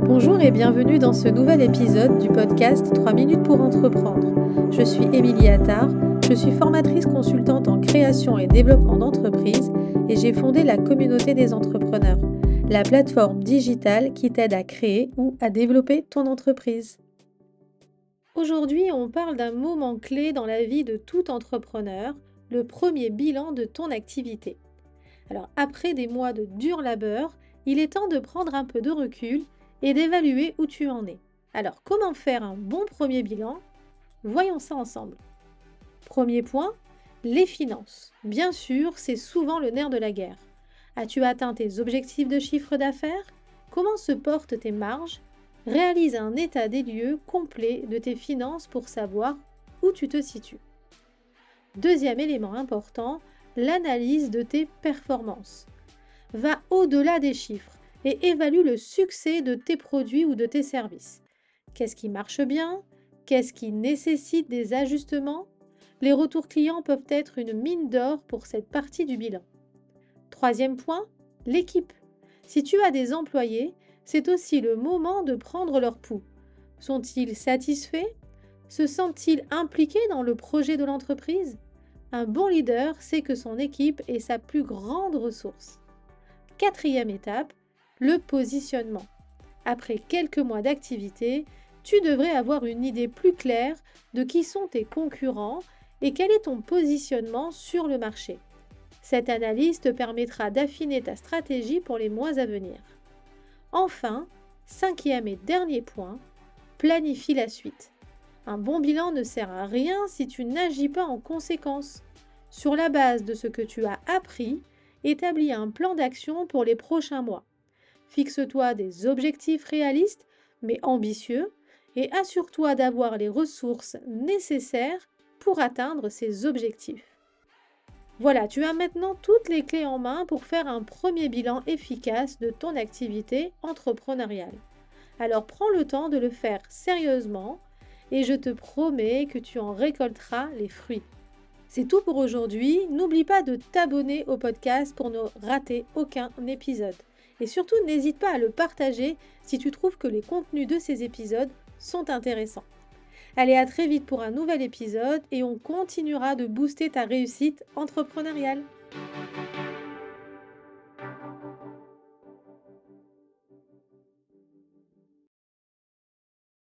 Bonjour et bienvenue dans ce nouvel épisode du podcast 3 minutes pour entreprendre. Je suis Émilie Attard, je suis formatrice consultante en création et développement d'entreprises et j'ai fondé la communauté des entrepreneurs, la plateforme digitale qui t'aide à créer ou à développer ton entreprise. Aujourd'hui, on parle d'un moment clé dans la vie de tout entrepreneur, le premier bilan de ton activité. Alors après des mois de dur labeur, il est temps de prendre un peu de recul et d'évaluer où tu en es. Alors comment faire un bon premier bilan? Voyons ça ensemble. Premier point, les finances. Bien sûr, c'est souvent le nerf de la guerre. As-tu atteint tes objectifs de chiffre d'affaires? Comment se portent tes marges? Réalise un état des lieux complet de tes finances pour savoir où tu te situes. Deuxième élément important, l'analyse de tes performances. Va au-delà des chiffres et évalue le succès de tes produits ou de tes services. Qu'est-ce qui marche bien? Qu'est-ce qui nécessite des ajustements? Les retours clients peuvent être une mine d'or pour cette partie du bilan. Troisième point, l'équipe. Si tu as des employés, c'est aussi le moment de prendre leur pouls. Sont-ils satisfaits? Se sentent-ils impliqués dans le projet de l'entreprise? Un bon leader sait que son équipe est sa plus grande ressource. Quatrième étape, le positionnement. Après quelques mois d'activité, tu devrais avoir une idée plus claire de qui sont tes concurrents et quel est ton positionnement sur le marché. Cette analyse te permettra d'affiner ta stratégie pour les mois à venir. Enfin, cinquième et dernier point, planifie la suite. Un bon bilan ne sert à rien si tu n'agis pas en conséquence. Sur la base de ce que tu as appris, établis un plan d'action pour les prochains mois. Fixe-toi des objectifs réalistes mais ambitieux et assure-toi d'avoir les ressources nécessaires pour atteindre ces objectifs. Voilà, tu as maintenant toutes les clés en main pour faire un premier bilan efficace de ton activité entrepreneuriale. Alors prends le temps de le faire sérieusement et je te promets que tu en récolteras les fruits. C'est tout pour aujourd'hui. N'oublie pas de t'abonner au podcast pour ne rater aucun épisode. Et surtout, n'hésite pas à le partager si tu trouves que les contenus de ces épisodes sont intéressants. Allez, à très vite pour un nouvel épisode et on continuera de booster ta réussite entrepreneuriale.